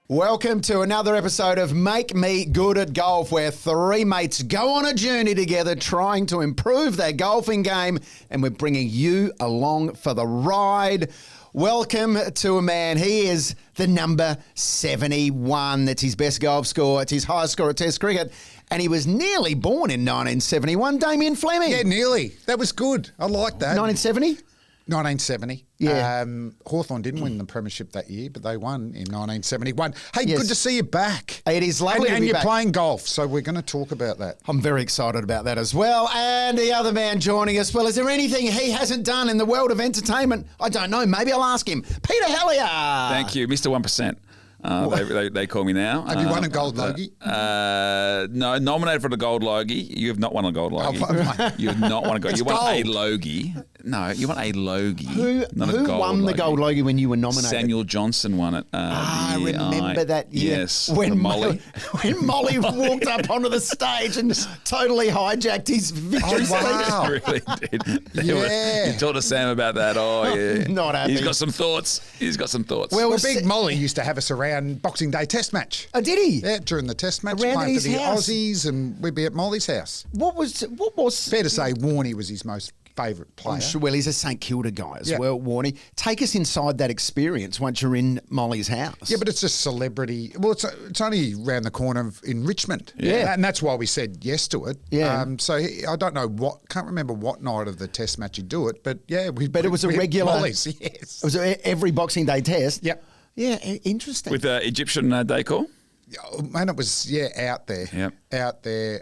Welcome to another episode of Make Me Good at Golf, where three mates go on a journey together trying to improve their golfing game, and we're bringing you along for the ride. Welcome to a man. He is the number 71. That's his best golf score. It's his highest score at Test cricket. And he was nearly born in 1971. Damien Fleming. Yeah, nearly. That was good. I like that. 1970? 1970. Yeah. Hawthorn didn't win the premiership that year, but they won in 1971. Hey, Yes. good to see you back. It is lovely to and be you're back. playing golf, so we're going to talk about that. I'm very excited about that as well. And the other man joining us, well, is there anything he hasn't done in the world of entertainment? I don't know. Maybe I'll ask him. Peter Hellier. Thank you, Mr. 1%. They call me now. Have you won a gold logie? No, nominated for the gold logie. You have not won a gold logie. You have not won a gold. It's You won a gold. logie. No, you won a logie. Who not a gold won the logie. gold logie when you were nominated? Samuel Johnson won it. I remember that year. Yes, when Molly. when Molly walked up onto the stage and totally hijacked his victory Oh, wow. speech. Oh. Really did. Yeah. You talked to Sam about that. Oh, yeah. Not happy. He's got some thoughts. Well, Well, Big Molly used to have us around Boxing Day Test match. Oh, did he? Yeah, during the Test match, Around at playing his for the house? Aussies, and we'd be at Molly's house. What was? Fair to say, Warney was his most favourite player. I'm sure, well, he's a St Kilda guy as Yeah. well, Warney. Take us inside that experience once you're in Molly's house. Yeah, but it's a celebrity. Well, it's only around the corner in Richmond. Yeah. And that's why we said yes to it. Yeah. I don't know can't remember what night of the Test match you do it, but yeah. But it was a we regular. Molly's, yes. It was every Boxing Day test. Yep. Yeah, interesting. With Egyptian decor. Oh, man, it was, out there. Yep. Out there.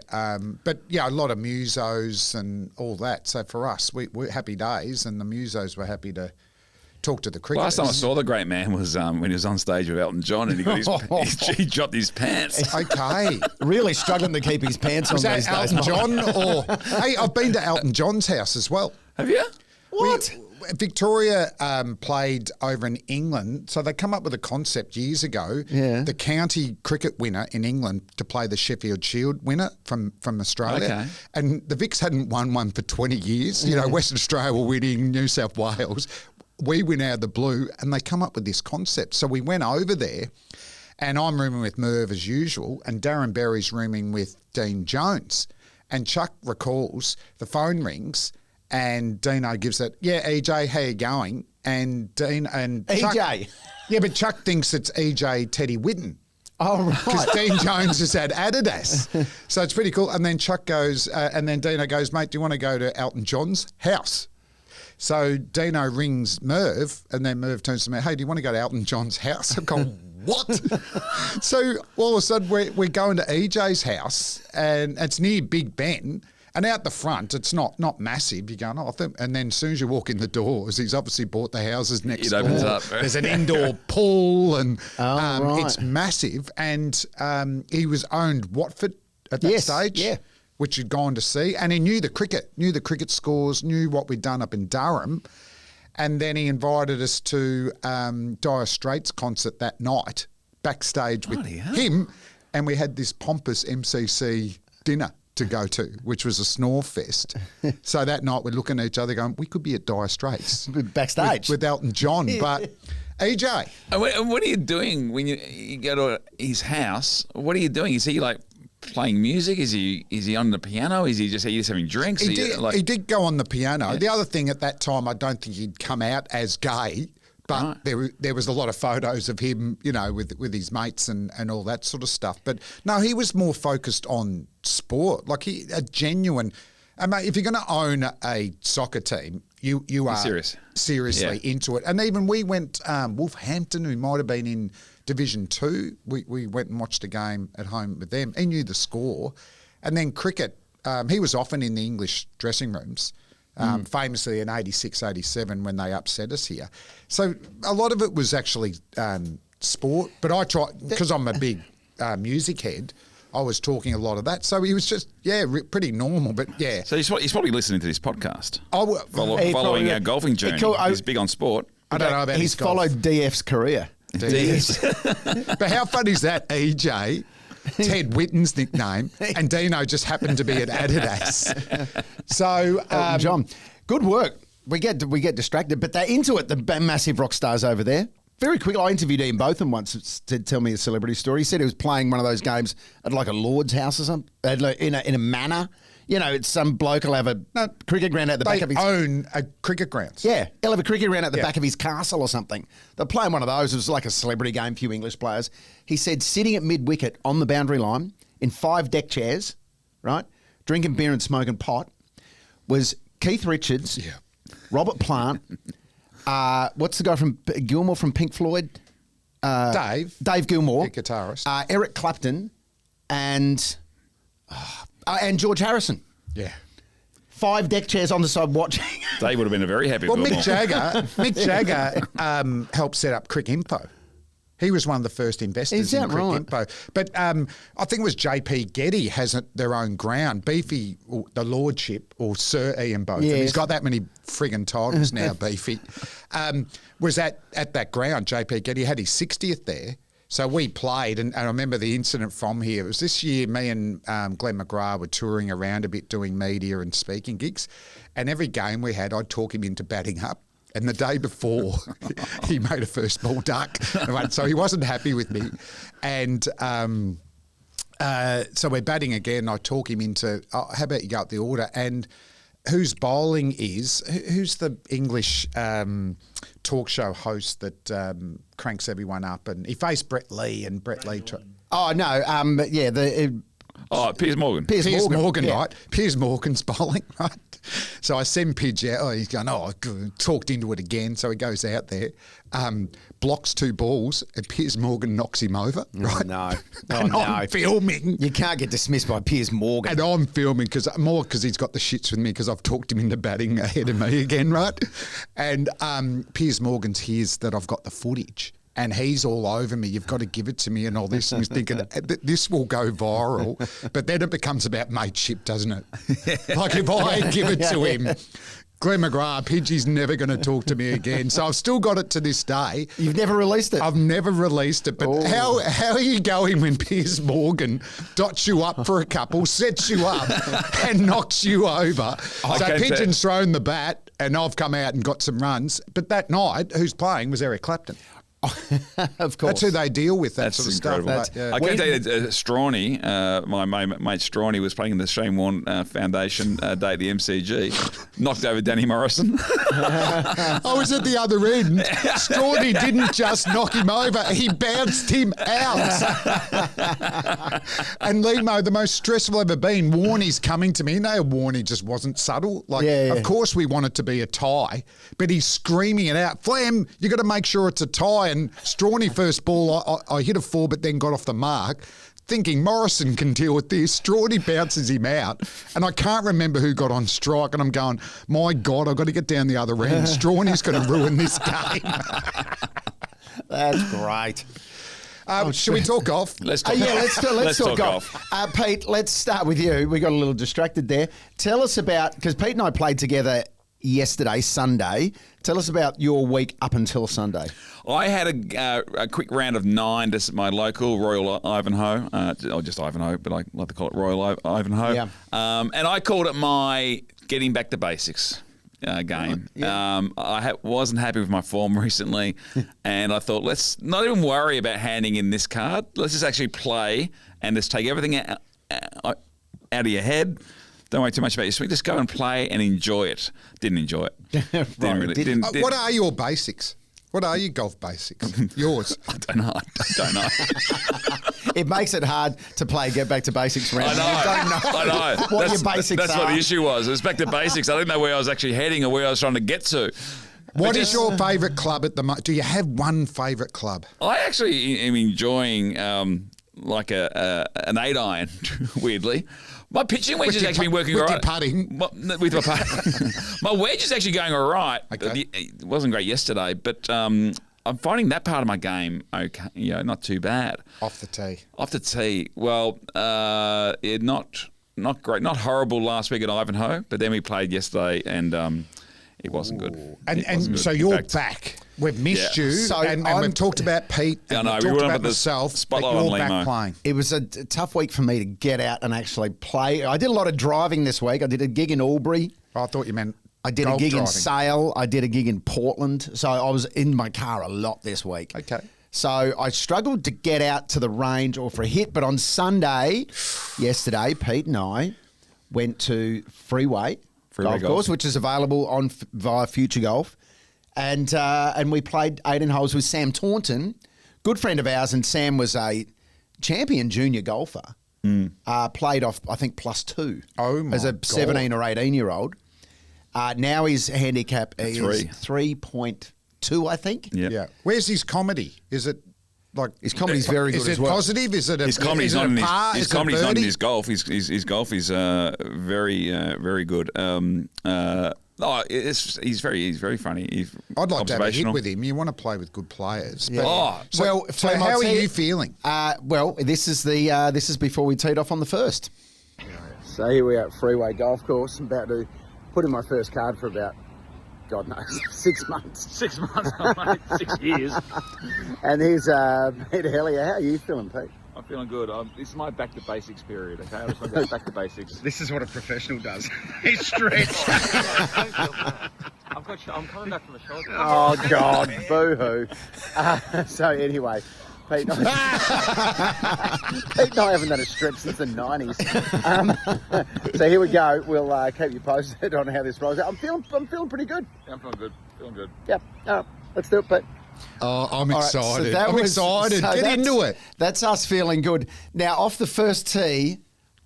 But, yeah, a lot of musos and all that. So for us, we're happy days, and the musos were happy to talk to the cricketers. Last time I saw the great man was when he was on stage with Elton John and he got he dropped his pants. Okay. Really struggling to keep his pants on Was that these days. Elton John? Or hey, I've been to Elton John's house as well. Have you? What? Victoria played over in England, so they come up with a concept years ago. Yeah. The county cricket winner in England to play the Sheffield Shield winner from Australia. Okay. And the Vics hadn't won one for 20 years. You know, Western Australia were winning, New South Wales. We win out of the blue, and they come up with this concept. So we went over there, and I'm rooming with Merv as usual, and Darren Berry's rooming with Dean Jones. And Chuck recalls the phone rings, and Dino gives it, yeah, EJ, how you going? And Dean and Chuck, EJ? yeah, but Chuck thinks it's EJ Teddy Whitten. Oh, Because right. Dean Jones has had Adidas. So it's pretty cool. And then Chuck goes, and then Dino goes, mate, do you want to go to Elton John's house? So Dino rings Merv, and then Merv turns to me, hey, do you want to go to Elton John's house? I'm going, what? So all of a sudden we're going to EJ's house, and it's near Big Ben. And out the front, it's not massive. You're going, and then as soon as you walk in the doors, he's obviously bought the houses next It door. opens up. There's an indoor pool, and right. it's massive. And he was owned Watford at that Yes, stage, yeah. which he'd gone to see. And he knew the cricket scores, knew what we'd done up in Durham. And then he invited us to Dire Straits concert that night, backstage with Bloody hell. him. And we had this pompous MCC dinner to go to, which was a snore fest. So that night we're looking at each other going, we could be at Dire Straits. Backstage. With Elton John. But EJ, And what are you doing when you go to his house? What are you doing? Is he like playing music? Is he on the piano? Are you just having drinks? he Are you, he did go on the piano. The other thing at that time, I don't think he'd come out as gay. But Right. there was a lot of photos of him, you know, with his mates and all that sort of stuff. But no, he was more focused on sport. Like a genuine. And mate, if you're going to own a soccer team, you are serious. seriously into it. And even we went Wolverhampton, who might have been in Division 2. We went and watched a game at home with them. He knew the score. And then cricket, he was often in the English dressing rooms. Famously in 86, 87 when they upset us here. So a lot of it was actually sport, but I tried, because I'm a big music head, I was talking a lot of that. So he was just, pretty normal, but yeah. So he's probably listening to this podcast, He following probably- our golfing journey. He's big on sport. I don't know about He's his golf. followed DF's career. But how funny is that, EJ? Ted Whitten's nickname, and Dino just happened to be at Adidas. So, John, good work. We get distracted, but they're into it, the massive rock stars over there. very quickly, I interviewed Ian Botham once to tell me a celebrity story. He said he was playing one of those games at like a Lord's house or something, in a manor. You know, it's some bloke will have a cricket ground at the back of his... They own a cricket grounds. Yeah, he'll have a cricket ground at the back of his castle or something. They're playing one of those. It was like a celebrity game, few English players. He said sitting at mid-wicket on the boundary line in 5 deck chairs, right, drinking beer and smoking pot, was Keith Richards, Robert Plant, what's the guy from Gilmore from Pink Floyd? Dave Gilmore. the guitarist. Eric Clapton and George Harrison. Yeah. 5 deck chairs on the side watching. They would have been a very happy. Well, Mick Jagger helped set up Crick Info. He was one of the first investors in Crick Info. But I think it was JP Getty has their own ground. Beefy, the Lordship, or Sir Ian Botham. Yes. He's got that many friggin' titles now, Beefy. Was at that ground, JP Getty had his 60th there. So we played, and I remember the incident from here. It was this year, me and Glenn McGrath were touring around a bit doing media and speaking gigs. And every game we had, I'd talk him into batting up. And the day before, he made a first ball duck. So he wasn't happy with me. And so we're batting again. I talk him into, how about you go up the order? And whose bowling is, who's the English talk show host that cranks everyone up? And he faced Brett Lee, and Brett Lee... Piers Morgan. Piers Morgan, right? Piers Morgan's bowling, right? So I send Pidge out. He's going, I talked into it again. So he goes out there, blocks 2 balls, and Piers Morgan knocks him over, right? No. I'm filming. You can't get dismissed by Piers Morgan. And I'm filming because he's got the shits with me because I've talked him into batting ahead of me again, right? And Piers Morgan's hears that I've got the footage. And he's all over me. You've got to give it to me and all this. And he's thinking, this will go viral. But then it becomes about mateship, doesn't it? Like if I give it to him, Glenn McGrath, Pidgey's never going to talk to me again. So I've still got it to this day. You've never released it? I've never released it. But how are you going when Piers Morgan dots you up for a couple, sets you up and knocks you over? So Pigeon's thrown the bat and I've come out and got some runs. But that night, who's playing was Eric Clapton. Of course. That's who they deal with, that That's sort of incredible. stuff. I can tell you that Strawny, my mate Strawny, was playing in the Shane Warne Foundation day at the MCG, knocked over Danny Morrison. I was at the other end. Strawny didn't just knock him over, he bounced him out. And Lehmo, the most stressful I've ever been, Warney's coming to me. You know, Warney just wasn't subtle. Of course we want it to be a tie, but he's screaming it out. Flem, you got to make sure it's a tie. And Strawny first ball, I hit a 4, but then got off the mark, thinking Morrison can deal with this. Strawny bounces him out, and I can't remember who got on strike. And I'm going, my God, I've got to get down the other end. Strawny's going to ruin this game. That's great. Should we talk golf? Let's talk let's talk golf. Pete, let's start with you. We got a little distracted there. Tell us about, because Pete and I played together yesterday, Sunday. Tell us about your week up until Sunday. I had a quick round of 9 to my local Royal Ivanhoe, or just Ivanhoe, but I like to call it Royal Ivanhoe. Yeah. And I called it my getting back to basics game. Yeah. I wasn't happy with my form recently, and I thought, let's not even worry about handing in this card. Let's just actually play and just take everything out of your head. Don't worry too much about your swing. Just go and play and enjoy it. Didn't enjoy it. What are your basics? What are your golf basics? Yours? I don't know. It makes it hard to play get back to basics round. I know. What your basics That's are. what the issue was. It was back to basics. I didn't know where I was actually heading or where I was trying to get to. What is your favourite club at the moment? Do you have one favourite club? I actually am enjoying like an 8-iron, weirdly. My pitching wedge has actually been working all right. With your putting? With my putting. My wedge is actually going all right. Okay. It wasn't great yesterday, but I'm finding that part of my game okay, not too bad. Off the tee. Off the tee. Well, not great. Not horrible last week at Ivanhoe, but then we played yesterday and it wasn't good. And so you're back. We've missed you, So and we've talked about Pete, and we've talked about myself, spotlight but on you're back Lehmo. playing. It was a tough week for me to get out and actually play. I did a lot of driving this week. I did a gig in Albury. I thought you meant I did a Golf gig in driving. Sale. I did a gig in Portland. So I was in my car a lot this week. Okay. So I struggled to get out to the range or for a hit. But on Sunday, yesterday, Pete and I went to Freeway Golf Course, which is available on via Future Golf. And we played 18 holes with Sam Taunton, good friend of ours. And Sam was a champion junior golfer. Played off, I think, +2 Oh, as a my 17 or 18-year-old. Now his handicap is 3.2, I think. Yeah. Yeah. Where's his comedy? Is it like His comedy's very good Is it as well. positive? Is it a His comedy's is it not a in his, par? his Is it a comedy's not in birdie? his golf. His golf is very good. He's very funny. He's I'd like to have a hit observational. with him. You want to play with good players. Yeah. But- Oh, Well, so Flem, I'll how are tell you feeling? Well, this is before we teed off on the first. So here we are at Freeway Golf Course. I'm about to put in my first card for about, God knows, 6 months. 6 months, mate. 6 years. And here's Peter Hellier. How are you feeling, Pete? I'm feeling good. This is my back to basics period, okay? I just want to go back to basics. This is what a professional does. He stretch. I'm coming back from a shoulder. Oh, God. Boo-hoo. So anyway, Pete and I haven't done a stretch since the 90s. So here we go. We'll keep you posted on how this rolls out. I'm feeling pretty good. Yeah, I'm feeling good. Feeling good. Yep. All right. Let's do it, Pete. Oh, I'm All right, so excited. that I'm was- excited. so Get that's- into it. That's us feeling good. Now, off the first tee,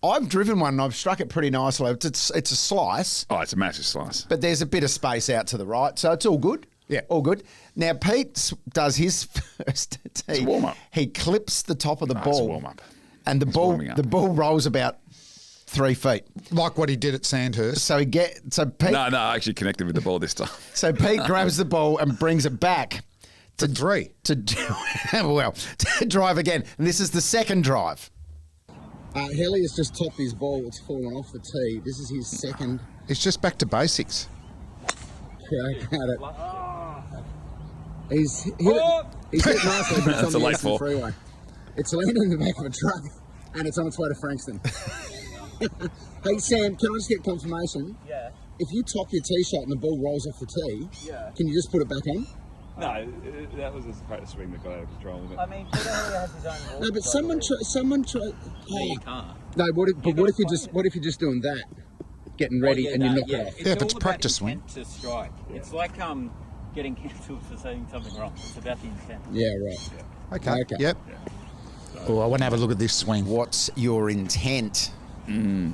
I've driven one and I've struck it pretty nicely. It's a slice, Oh, it's a massive slice. but there's a bit of space out to the right, so it's all good. Yeah. All good. Now, Pete does his first tee. a warm-up. He clips the top of the It's ball. a warm-up. And the It's ball warming up. rolls about 3 feet. Like what he did at Sandhurst. So Pete No, I actually connected with the ball this time. so Pete grabs the ball and brings it back To 3. to drive again. And this is the second drive. Helly has just topped his ball. It's fallen off the tee. This is his second It's just back to basics. crack at it. He's hit it. He's hit it nicely, but it's That's on a the late Eastern fall. Freeway. It's landed in the back of a truck, and it's on its way to Frankston. Hey Sam, can I just get confirmation? Yeah. If you top your tee shot and the ball rolls off the tee, Yeah. can you just put it back on? No, that was just a swing that got out of control. I mean, Peter Hellier has his own rules. No, but someone try. You can't. No, what if you're just doing that, getting ready, and you knock it off? Yeah, but it's practice swing. To strike. It's like getting cancelled for saying something wrong. It's about the intent. Yeah, right. Okay. Okay. Yep. Oh, I want to have a look at this swing. What's your intent?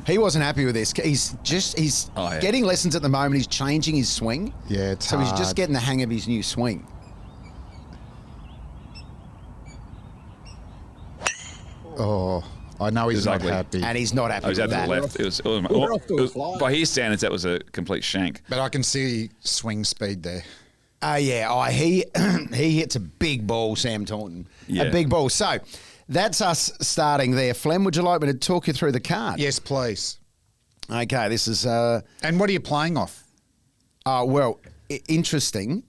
He wasn't happy with this. He's Oh, yeah. getting lessons at the moment. He's changing his swing. Yeah, it's So he's just hard. getting the hang of his new swing. Oh, I know he's It's not ugly. happy. And he's not happy I was with out to that. the left. It was We're off to a fly. by his standards, that was a complete shank. But I can see swing speed there. He hits a big ball, Sam Taunton. Yeah. A big ball. So that's us starting there. Flem, would you like me to talk you through the card? Yes, please. Okay, this is, And what are you playing off? interesting.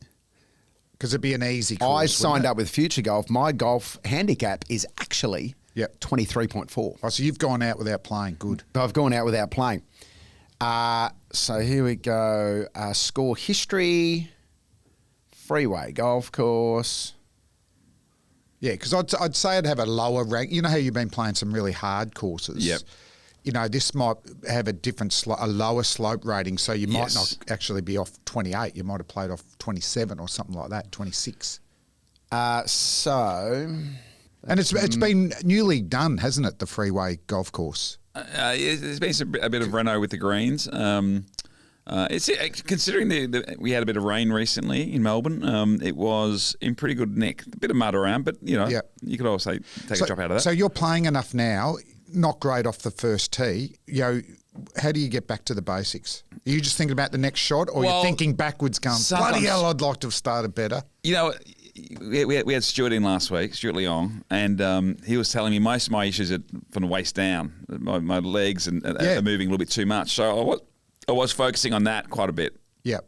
Because it'd be an easy course. I signed up with Future Golf. My golf handicap is actually Yep. 23.4. Oh, so you've gone out without playing. Good. I've gone out without playing. So here we go. Score history, Freeway Golf Course. Yeah, because I'd say I'd have a lower rank. You know how you've been playing some really hard courses? Yep. You know, this might have a lower slope rating, so you might Yes. not actually be off 28. You might have played off 27 or something like that, 26. So And it's been newly done, hasn't it, the Freeway Golf Course? There's been a bit of reno with the greens. It's considering we had a bit of rain recently in Melbourne. It was in pretty good nick. A bit of mud around, but Yeah. you could also take a drop out of that. So you're playing enough now, not great off the first tee. You know, how do you get back to the basics? Are you just thinking about the next shot, or Well, you're thinking backwards going, sometimes- bloody hell, I'd like to have started better? You know, we had Stuart in last week, Stuart Leong, and he was telling me most of my issues are from the waist down. My legs Yeah. are moving a little bit too much. So I was focusing on that quite a bit, Yep.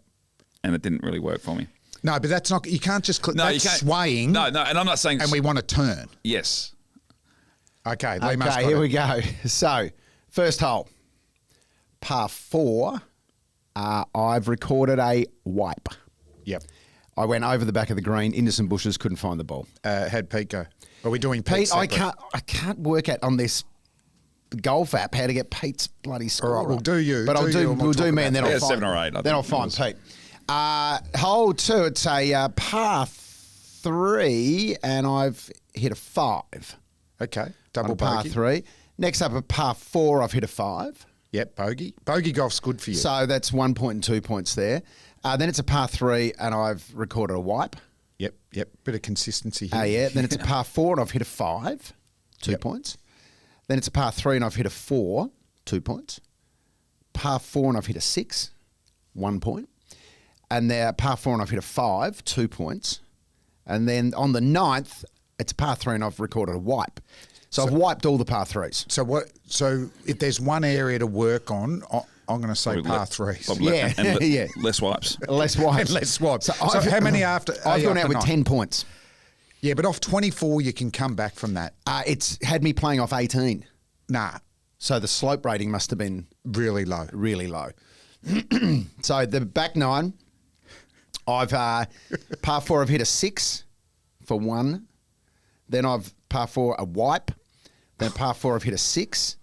and it didn't really work for me. No, but that's not, you can't just click, No, that's you can't. swaying, No, and I'm not saying. and we want to turn. Yes. Okay, Lehmo's okay, got here it. we go. So first hole, par 4, I've recorded a wipe. Yep. I went over the back of the green into some bushes, couldn't find the ball. How'd Pete go? Are we doing Pete Pete, I separate? can't work out on this golf app how to get Pete's bloody score. All right, we'll do you. But Do I'll you do and we'll we'll do talk me, and then about I'll it. find 7 or 8, I Then I'll think find it Pete. Hole 2, it's a par 3, and I've hit a 5. Okay. On Double a par bogey. 3. Next up, a par 4, I've hit a 5. Yep, bogey. Bogey golf's good for you. So that's 1 point and 2 points there. Then it's a par 3, and I've recorded a wipe. Yep. Bit of consistency here. Yeah. Then it's a par 4, and I've hit a 5, 2 Yep. points. Then it's a par 3, and I've hit a 4, 2 points. Par 4, and I've hit a 6, 1 point. And there, par 4, and I've hit a 5, 2 points. And then on the 9th, it's a par 3, and I've recorded a wipe. So I've wiped all the par 3s. So if there's one area to work on, I'm going to say Probably par le- 3s. probably Yeah, and yeah. less wipes. Less wipes. And less swipes. So I've- how many after? I've gone out after with 9? 10 points. Yeah, but off 24, you can come back from that. It's had me playing off 18. Nah, So the slope rating must have been really low. really low. So the back 9, I've par 4, I've hit a 6 for 1. Then I've par 4 a wipe. Then par 4, I've hit a 6.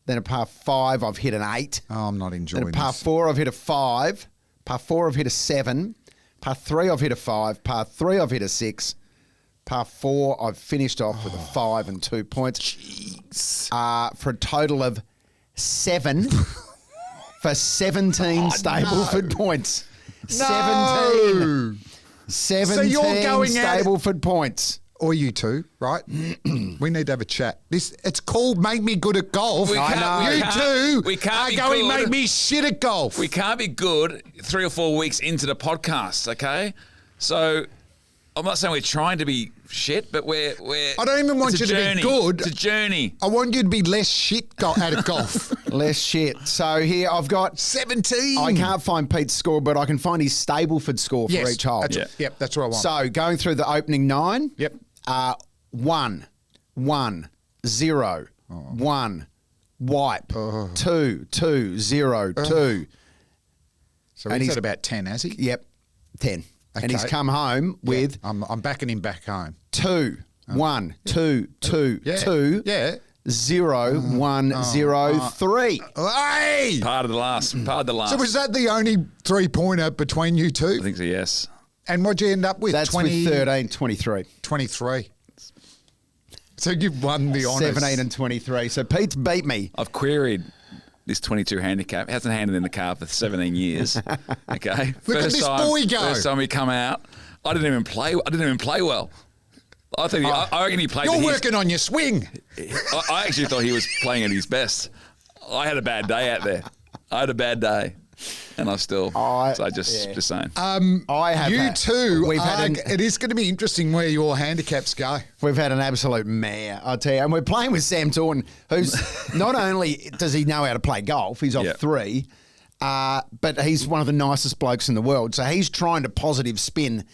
Then a par 5, I've hit an 8. Oh, I'm not Then enjoying a par this. 4, I've hit a 5. Par 4, I've hit a 7. Par 3, I've hit a 5. Par 3, I've hit a 6. Par 4, I've finished off with a 5 and 2 points. Jeez. For a total of 7 for 17 Stableford points. 17. 17 you're going out- Stableford points. Or you two, right? We need to have a chat. It's called Make Me Good at Golf. We can't- we you can't- two we can't are be going good. Make Me Shit at Golf. We can't be good 3 or 4 weeks into the podcast, okay? So I'm not saying we're trying to be shit, but we're I don't even want it's a you to be journey. good. It's a journey. I want you to be less shit at golf. Less shit. So here I've got 17. I can't find Pete's score, but I can find his Stableford score for Yes, each hole. Yep, that's what I want. So going through the opening 9. Yep. 1, 1, 0, 1, wipe, 2, 2, 0, 2. so and he's he's- at about 10, has he? Yep, 10. And he's Okay. come home with I'm backing him back home. 2, 1, 2, 2, Yeah. 2, Yeah. 0, 1, 0, 3. Hey! Part of the last. So was that the only 3-pointer between you I two? think so, yes. And what'd you end up with? That's 20, with 13, 23. 23. So you've won the honours. 17 and 23. So Pete's beat me. I've queried this 22 handicap. It hasn't handed in the car for 17 years. Okay. Look at this boy go. First time he come out, I didn't even play well. I think I reckon he played. You're at his- working on your swing. I actually thought he was playing at his best. I had a bad day out there. I had a bad day, and I still. Just saying. I have You had- two, We've had it is going to be interesting where your handicaps go. We've had an absolute mare, I'll tell you. And we're playing with Sam Taunton, who's not only does he know how to play golf, he's off Yep. 3, but he's one of the nicest blokes in the world. So he's trying to positive spin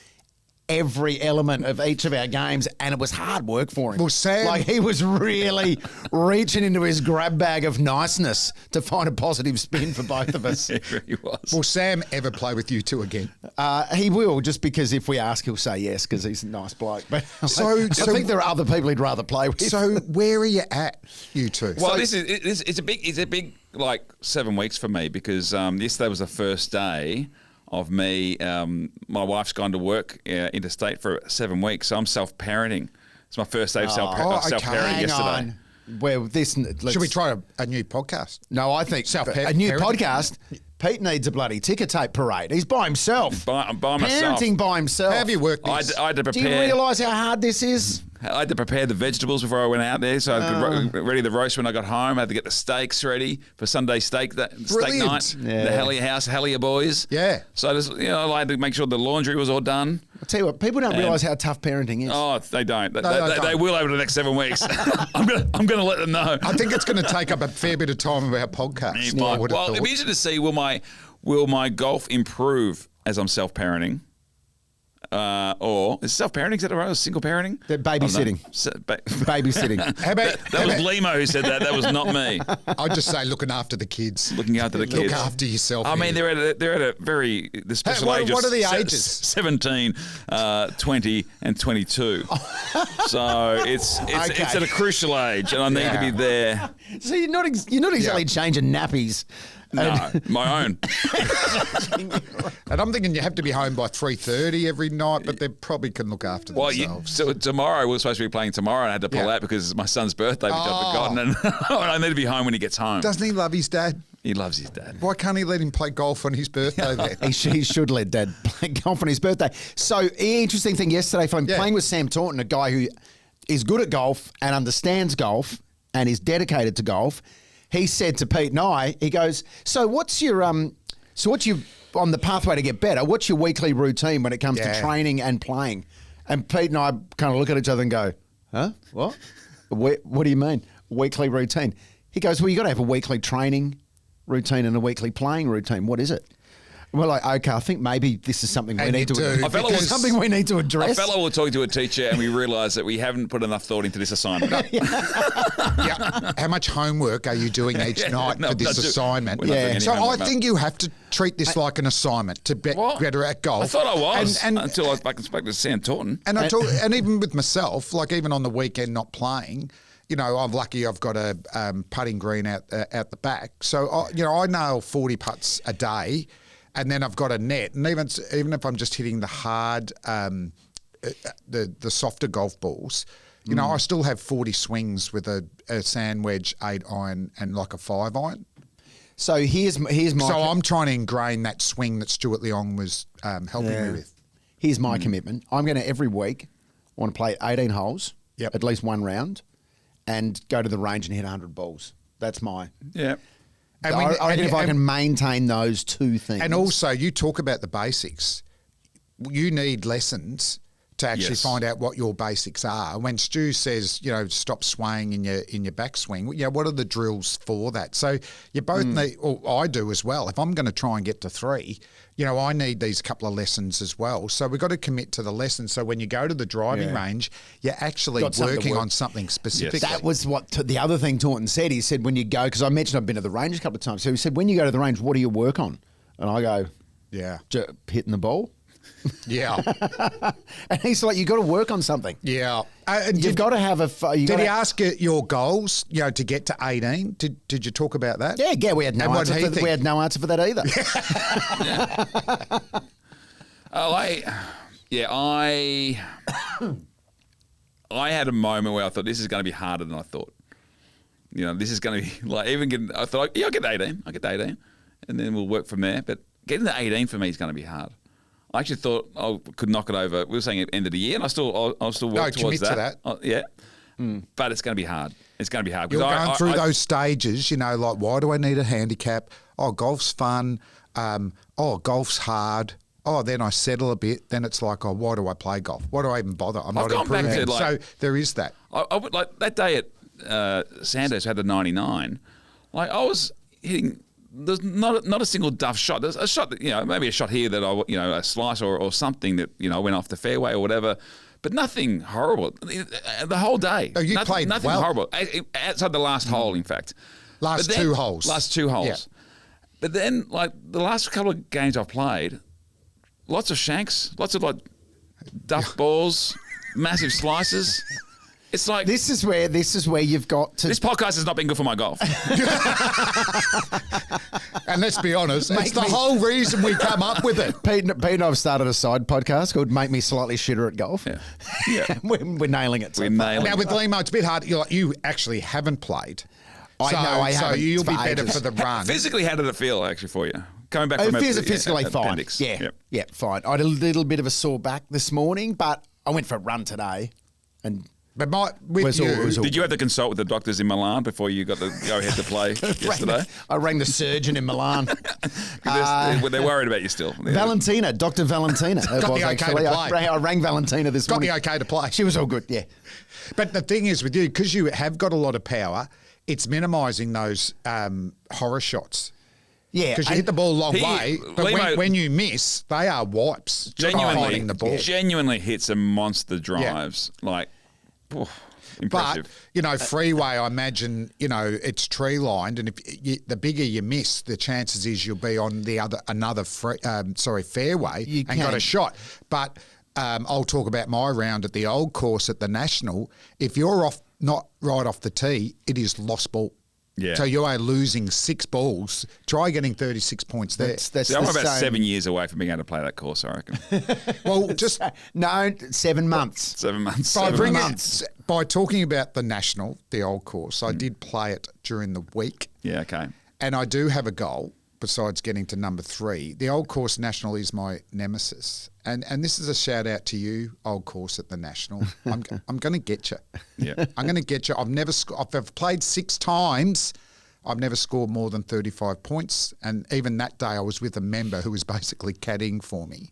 every element of each of our games, and it was hard work for him. Well, Sam- like he was really reaching into his grab bag of niceness to find a positive spin for both of us. It really was. Will Sam ever play with you two again? He will, just because if we ask, he'll say yes because he's a nice bloke. But So- I think there are other people he'd rather play with. So where are you at, you two? Well, it's a big like 7 weeks for me because yesterday was the first day of me. My wife's gone to work interstate for 7 weeks, so I'm self-parenting. It's my first day of self-parenting Hang yesterday. on. Well, Should we try a new podcast? No, I think Self-parenting? a new podcast. Pete needs a bloody ticker tape parade. He's by himself. I'm by myself. Parenting by himself. How have you worked I this? had to Do you prepare. realise how hard this is? I had to prepare the vegetables before I went out there, so I could ready the roast when I got home. I had to get the steaks ready for Sunday steak steak Brilliant. night. Yeah. The Hellier House, Hellier boys. Yeah. So I just I had to make sure the laundry was all done. I'll tell you what, people don't realise how tough parenting is. Oh, they don't. They don't. will over the next 7 weeks. I'm gonna let them know. I think it's going to take up a fair bit of time of our podcast. It might. I would have Well, it'd thought. be interesting to see will my golf improve as I'm self-parenting. or is self-parenting, is that right? Or single parenting? They're babysitting. Babysitting. How about That was Lehmo who said that. That was not me. I'd just say looking after the kids. Looking after the kids. Look after yourself. I mean, here. they're at a very the special age what of are the ages? 17, 20, and 22. So it's at a crucial age, and I need to be there. So you're not exactly changing nappies. No, my own. And I'm thinking you have to be home by 3:30 every night, but they probably can look after themselves. So tomorrow, we're supposed to be playing tomorrow, and I had to pull out because it's my son's birthday, which I've forgotten, and I need to be home when he gets home. Doesn't he love his dad? He loves his dad. Why can't he let him play golf on his birthday then? He should let Dad play golf on his birthday. So, interesting thing yesterday, from playing with Sam Taunton, a guy who is good at golf and understands golf and is dedicated to golf. He said to Pete and I, he goes, so what's your on the pathway to get better, what's your weekly routine when it comes to training and playing? And Pete and I kind of look at each other and go, huh? What? What do you mean? Weekly routine? He goes, well, you got to have a weekly training routine and a weekly playing routine. What is it? We're like, okay, I think maybe this is something we need to address. Something we need to address. A fellow was talking to a teacher, and we realised that we haven't put enough thought into this assignment. How much homework are you doing each night for this assignment? So I think you have to treat this like an assignment to get better at golf. I thought I was until I spoke to Sam Taunton. And even with myself, like even on the weekend not playing, you know, I'm lucky I've got a putting green out the back. So, I nail 40 putts a day. And then I've got a net, and even if I'm just hitting the hard, the softer golf balls, I still have 40 swings with a sand wedge 8-iron and like a 5-iron. So here's my. So I'm trying to ingrain that swing that Stuart Leong was helping me with. Here's my commitment. I'm going to every week. I want to play 18 holes, at least one round, and go to the range and hit 100 balls. That's my. Yeah. I reckon if I can maintain those two things. And also, you talk about the basics. You need lessons to actually find out what your basics are. When Stu says, stop swaying in your backswing, what are the drills for that? So you both need, or I do as well. If I'm going to try and get to 3, I need these couple of lessons as well. So we've got to commit to the lessons. So when you go to the driving range, you're actually working on something specific. That was what the other thing Taunton said. He said, when you go, because I mentioned I've been to the range a couple of times. So he said, when you go to the range, what do you work on? And I go, hitting the ball. Yeah. And he's like, you got to work on something. Yeah. You've got to have a... Did he ask you your goals, to get to 18? Did you talk about that? Yeah, we had no answer for that either. I had a moment where I thought this is going to be harder than I thought. This is going to be like I thought, I'll get 18. I'll get 18. And then we'll work from there. But getting to 18 for me is going to be hard. I actually thought I could knock it over. We were saying at the end of the year, and I'll still work towards that. But it's going to be hard. It's going to be hard. You're going through those stages, like, why do I need a handicap? Oh, golf's fun. Golf's hard. Oh, then I settle a bit. Then it's like, why do I play golf? Why do I even bother? I'm not improving. So there is that. I would like that day at Sanders had the 99. Like I was hitting. There's not a single duff shot. There's a shot that, maybe a shot here that a slice or something that, went off the fairway or whatever, but nothing horrible. The whole day. Oh, you played nothing well. horrible. Outside the last hole, in fact. Last two holes. Yeah. But then, like, the last couple of games I've played, lots of shanks, lots of, like, duff balls, massive slices. It's like this is where you've got to. This podcast has not been good for my golf. And let's be honest, it's the whole reason we come up with it. Pete and I've started a side podcast called "Make Me Slightly Shitter at Golf." Yeah. we're nailing it. Now with Lehmo, it's a bit hard. You actually haven't played. I know. I haven't. So you'll be better for the run. Physically, how did it feel actually for you? Coming back from physically fine. Appendix. Yeah, fine. I had a little bit of a sore back this morning, but I went for a run today, and. But did you have to consult with the doctors in Milan before you got the go ahead to play yesterday? I rang the surgeon in Milan. They're worried about you still. Valentina, Dr. Valentina. Got the okay to play. I rang Valentina this morning. Got the okay to play. She was all good, yeah. But the thing is with you, because you have got a lot of power, it's minimising those horror shots. Yeah, Because you and hit the ball a long he- way, but Lehmo- when you miss, they are wipes. Just by Genuinely, hiding the ball. genuinely hits some monster drives. Like, oof, impressive. But, freeway, I imagine, it's tree lined, and the bigger you miss, the chances is you'll be on another fairway You and got can. a shot. But I'll talk about my round at the old course at the National. If you're not right off the tee, it is lost ball. Yeah. So you are losing 6 balls. Try getting 36 points there. that's See, I'm the about same. 7 years away from being able to play that course, I reckon. Well, just No, 7 months. 7 months. by 7 bringing months. by talking about the National, the old course, I did play it during the week. Yeah, okay. And I do have a goal besides getting to number 3. The Old Course National is my nemesis. And this is a shout out to you, Old Course at the National. I'm going to get you. Yeah. I'm going to get you. I've played 6 times. I've never scored more than 35 points. And even that day I was with a member who was basically caddying for me.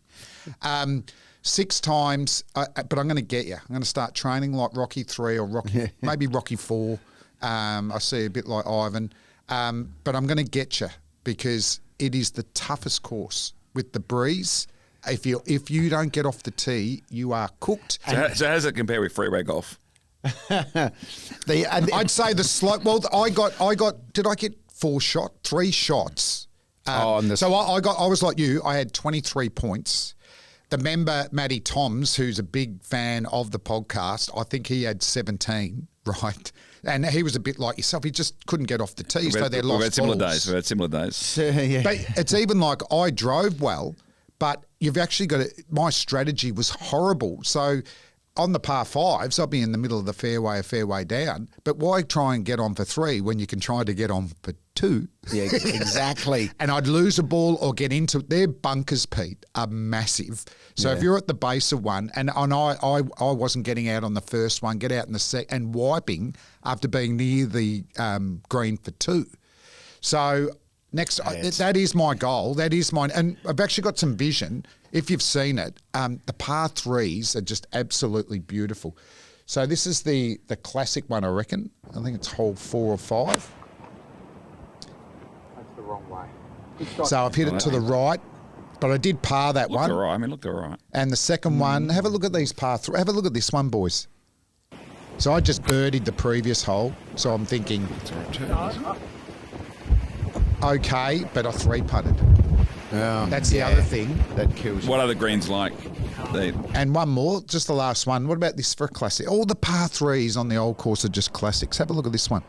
6 times, but I'm going to get you. I'm going to start training like Rocky 3 or maybe Rocky 4. I see a bit like Ivan. But I'm going to get you because it is the toughest course with the breeze. If you don't get off the tee, you are cooked. So how does it compare with freeway golf? I'd say the slope. Well, I got. Did I get 3 shots? Oh, on the- So I was like you. I had 23 points. The member Matty Toms, who's a big fan of the podcast, I think he had 17. Right, and he was a bit like yourself. He just couldn't get off the tee, so they We've lost had similar balls. days. We've had similar days. Yeah. But it's even like I drove well, but you've actually got to, my strategy was horrible. So on the par 5s, I'll be in the middle of the fairway, a fairway down. But why try and get on for 3 when you can try to get on for 2? Yeah, exactly. And I'd lose a ball or get into their bunkers, Pete, are massive. So if you're at the base of one, and I wasn't getting out on the first one, get out in the second, and wiping after being near the green for 2. So next, that is my goal. That is mine. And I've actually got some vision. If you've seen it, the par 3s are just absolutely beautiful. So this is the classic one, I reckon. I think it's hole 4 or 5. That's the wrong way. So I've hit it to the right, but I did par that Looked one. all right. I mean, looked all right. And the second one, have a look at these par 3. Have a look at this one, boys. So I just birdied the previous hole. So I'm thinking, okay, but I 3-putted. That's the other thing. That kills you. What other greens like? And one more, just the last one. What about this for a classic? All the par 3s on the old course are just classics. Have a look at this one.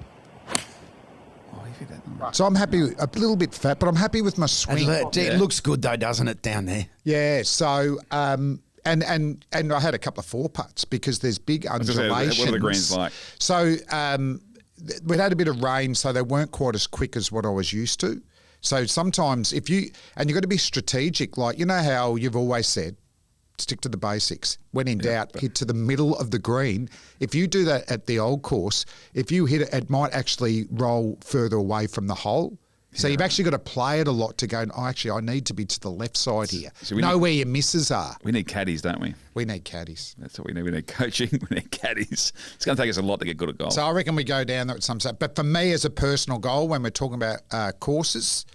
So I'm happy, a little bit fat, but I'm happy with my swing. It looks good though, doesn't it, down there? Yeah, so and I had a couple of 4-putts because there's big was gonna say, undulations. what are the greens like? So we'd had a bit of rain, so they weren't quite as quick as what I was used to. So sometimes you've got to be strategic, like you know how you've always said, stick to the basics. When in doubt, hit to the middle of the green. If you do that at the old course, if you hit it, it might actually roll further away from the hole. So you've actually got to play it a lot to go, oh, actually, I need to be to the left side here. So we know need- where your misses are. We need caddies, don't we? We need caddies. That's what we need. We need coaching. We need caddies. It's going to take us a lot to get good at golf. So I reckon we go down there at some stage. But for me, as a personal goal, when we're talking about courses,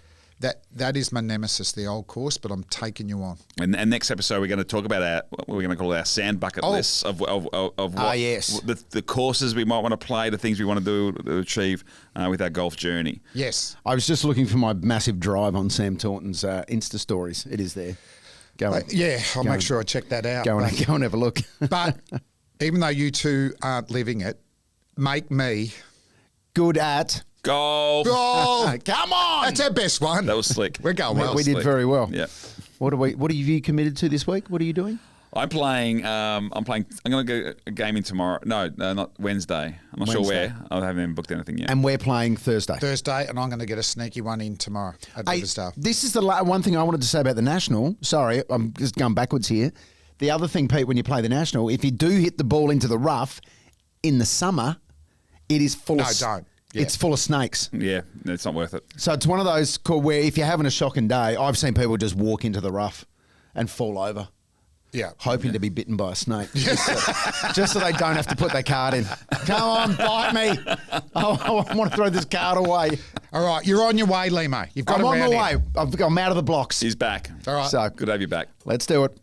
that is my nemesis, the old course. But I'm taking you on. And next episode, we're going to talk about what we're going to call our sand bucket lists of what yes. the courses we might want to play, the things we want to do to achieve with our golf journey. Yes. I was just looking for my massive drive on Sam Taunton's Insta stories. It is there. Go on. I'll make sure I check that out. Go and have a look. But even though you two aren't living it, make me Good at. Golf. Oh, Come on. that's our best one. That was slick. We're going well. we did slick. very well. Yeah. What have you committed to this week? What are you doing? I'm playing. I'm going to go a gaming tomorrow. No, not Wednesday. I'm not sure Wednesday. where. I haven't even booked anything yet. And we're playing Thursday. Thursday, and I'm going to get a sneaky one in tomorrow at Hey, Riversdale. this is the one thing I wanted to say about the National. Sorry, I'm just going backwards here. The other thing, Pete, when you play the National, if you do hit the ball into the rough in the summer, it is full No, of don't. Yeah. It's full of snakes. Yeah, it's not worth it. So it's one of those where if you're having a shocking day, I've seen people just walk into the rough and fall over, Yeah. hoping to be bitten by a snake, just so they don't have to put their card in. Come on, bite me. I want to throw this card away. All right, you're on your way, Lehmo. You've got I'm it on my round way. I'm out of the blocks. He's back. All right. So Good to have you back. let's do it.